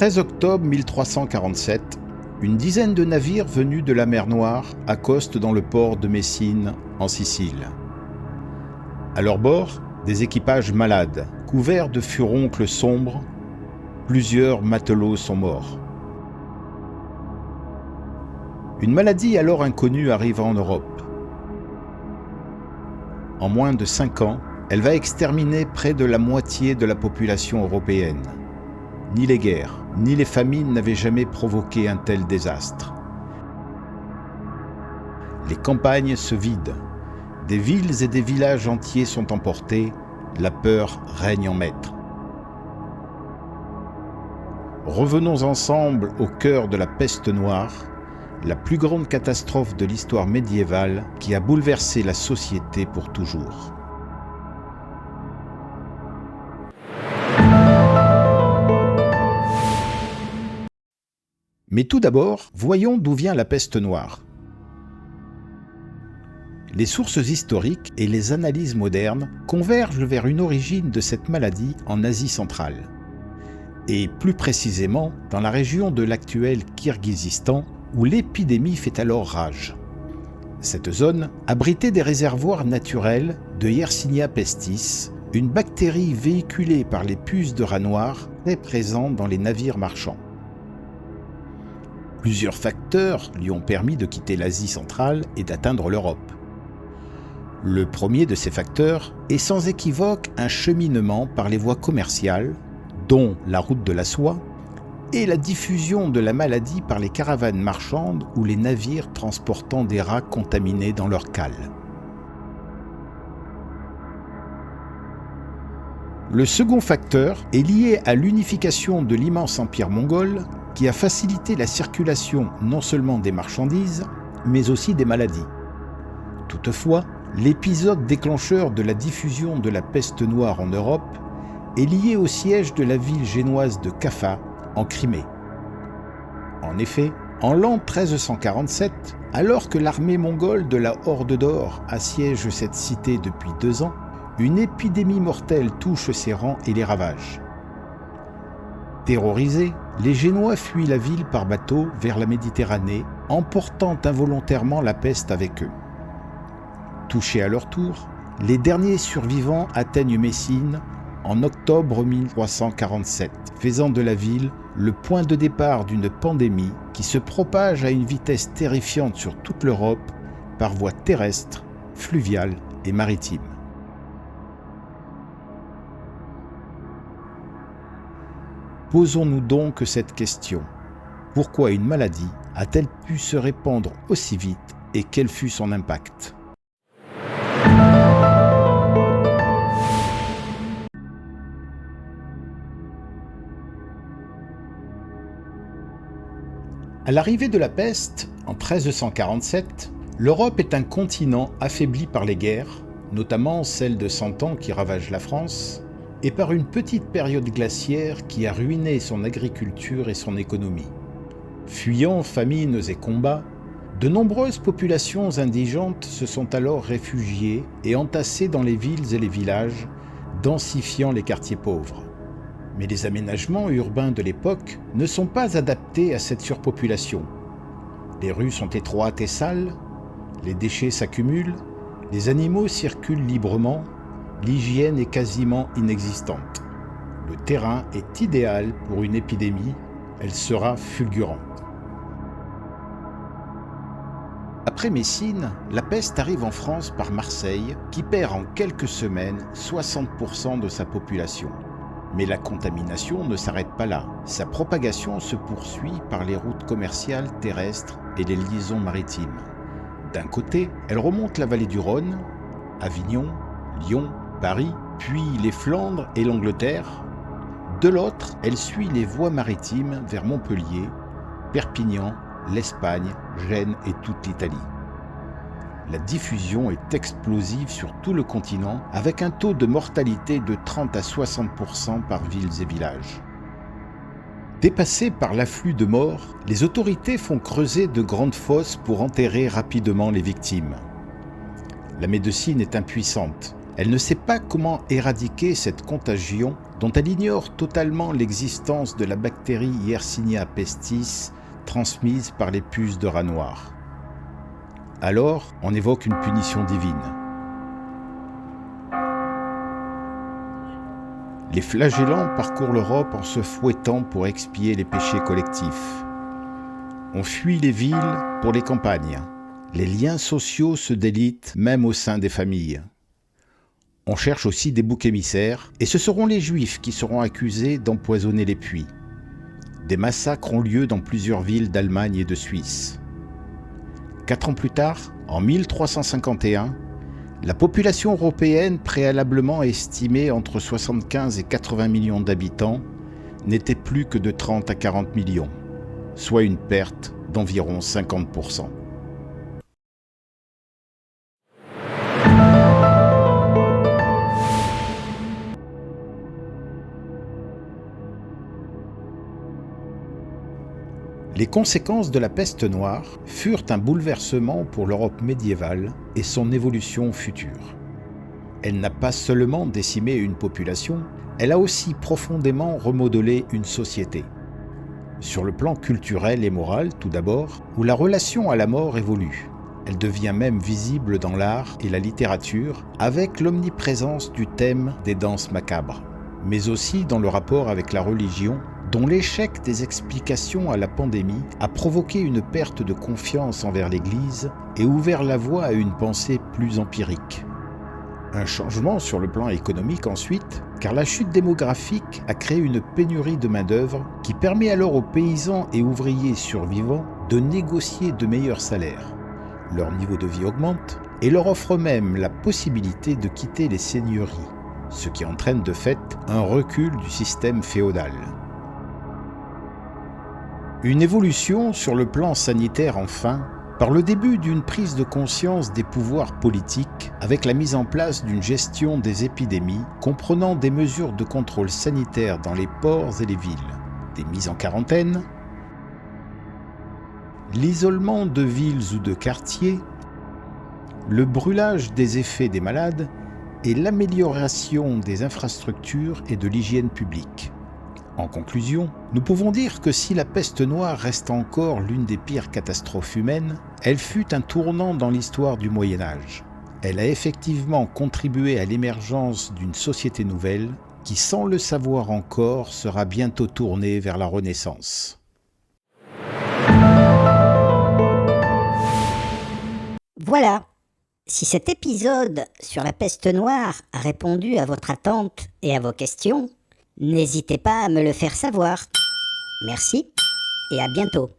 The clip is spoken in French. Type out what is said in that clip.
13 octobre 1347, une dizaine de navires venus de la mer Noire accostent dans le port de Messine, en Sicile. À leur bord, des équipages malades, couverts de furoncles sombres. Plusieurs matelots sont morts. Une maladie alors inconnue arrive en Europe. En moins de 5 ans, elle va exterminer près de la moitié de la population européenne. Ni les guerres, ni les famines n'avaient jamais provoqué un tel désastre. Les campagnes se vident, des villes et des villages entiers sont emportés, la peur règne en maître. Revenons ensemble au cœur de la peste noire, la plus grande catastrophe de l'histoire médiévale qui a bouleversé la société pour toujours. Mais tout d'abord, voyons d'où vient la peste noire. Les sources historiques et les analyses modernes convergent vers une origine de cette maladie en Asie centrale, et plus précisément dans la région de l'actuel Kirghizistan, où l'épidémie fait alors rage. Cette zone abritait des réservoirs naturels de Yersinia pestis, une bactérie véhiculée par les puces de rat noir très présente dans les navires marchands. Plusieurs facteurs lui ont permis de quitter l'Asie centrale et d'atteindre l'Europe. Le premier de ces facteurs est sans équivoque un cheminement par les voies commerciales, dont la route de la soie, et la diffusion de la maladie par les caravanes marchandes ou les navires transportant des rats contaminés dans leurs cales. Le second facteur est lié à l'unification de l'immense empire mongol qui a facilité la circulation non seulement des marchandises, mais aussi des maladies. Toutefois, l'épisode déclencheur de la diffusion de la peste noire en Europe est lié au siège de la ville génoise de Kaffa, en Crimée. En effet, en l'an 1347, alors que l'armée mongole de la Horde d'Or assiège cette cité depuis 2 ans, une épidémie mortelle touche ses rangs et les ravage. Terrorisés, les Génois fuient la ville par bateau vers la Méditerranée, emportant involontairement la peste avec eux. Touchés à leur tour, les derniers survivants atteignent Messine en octobre 1347, faisant de la ville le point de départ d'une pandémie qui se propage à une vitesse terrifiante sur toute l'Europe par voie terrestre, fluviale et maritime. Posons-nous donc cette question. Pourquoi une maladie a-t-elle pu se répandre aussi vite et quel fut son impact ? À l'arrivée de la peste, en 1347, l'Europe est un continent affaibli par les guerres, notamment celle de 100 ans qui ravage la France, et par une petite période glaciaire qui a ruiné son agriculture et son économie. Fuyant famines et combats, de nombreuses populations indigentes se sont alors réfugiées et entassées dans les villes et les villages, densifiant les quartiers pauvres. Mais les aménagements urbains de l'époque ne sont pas adaptés à cette surpopulation. Les rues sont étroites et sales, les déchets s'accumulent, les animaux circulent librement, l'hygiène est quasiment inexistante. Le terrain est idéal pour une épidémie, elle sera fulgurante. Après Messine, la peste arrive en France par Marseille, qui perd en quelques semaines 60% de sa population. Mais la contamination ne s'arrête pas là. Sa propagation se poursuit par les routes commerciales terrestres et les liaisons maritimes. D'un côté, elle remonte la vallée du Rhône, Avignon, Lyon, Paris, puis les Flandres et l'Angleterre. De l'autre, elle suit les voies maritimes vers Montpellier, Perpignan, l'Espagne, Gênes et toute l'Italie. La diffusion est explosive sur tout le continent avec un taux de mortalité de 30 à 60% par villes et villages. Dépassées par l'afflux de morts, les autorités font creuser de grandes fosses pour enterrer rapidement les victimes. La médecine est impuissante, Elle ne sait pas comment éradiquer cette contagion dont elle ignore totalement l'existence de la bactérie Yersinia pestis transmise par les puces de rat noir. Alors, on évoque une punition divine. Les flagellants parcourent l'Europe en se fouettant pour expier les péchés collectifs. On fuit les villes pour les campagnes. Les liens sociaux se délitent même au sein des familles. On cherche aussi des boucs émissaires, et ce seront les Juifs qui seront accusés d'empoisonner les puits. Des massacres ont lieu dans plusieurs villes d'Allemagne et de Suisse. 4 ans plus tard, en 1351, la population européenne, préalablement estimée entre 75 et 80 millions d'habitants, n'était plus que de 30 à 40 millions, soit une perte d'environ 50%. Les conséquences de la peste noire furent un bouleversement pour l'Europe médiévale et son évolution future. Elle n'a pas seulement décimé une population, elle a aussi profondément remodelé une société. Sur le plan culturel et moral, tout d'abord, où la relation à la mort évolue. Elle devient même visible dans l'art et la littérature, avec l'omniprésence du thème des danses macabres, mais aussi dans le rapport avec la religion, dont l'échec des explications à la pandémie a provoqué une perte de confiance envers l'Église et ouvert la voie à une pensée plus empirique. Un changement sur le plan économique ensuite, car la chute démographique a créé une pénurie de main-d'œuvre qui permet alors aux paysans et ouvriers survivants de négocier de meilleurs salaires. Leur niveau de vie augmente et leur offre même la possibilité de quitter les seigneuries, ce qui entraîne de fait un recul du système féodal. Une évolution sur le plan sanitaire enfin, par le début d'une prise de conscience des pouvoirs politiques avec la mise en place d'une gestion des épidémies comprenant des mesures de contrôle sanitaire dans les ports et les villes, des mises en quarantaine, l'isolement de villes ou de quartiers, le brûlage des effets des malades et l'amélioration des infrastructures et de l'hygiène publique. En conclusion, nous pouvons dire que si la peste noire reste encore l'une des pires catastrophes humaines, elle fut un tournant dans l'histoire du Moyen-Âge. Elle a effectivement contribué à l'émergence d'une société nouvelle qui, sans le savoir encore, sera bientôt tournée vers la Renaissance. Voilà. Si cet épisode sur la peste noire a répondu à votre attente et à vos questions, n'hésitez pas à me le faire savoir. Merci et à bientôt.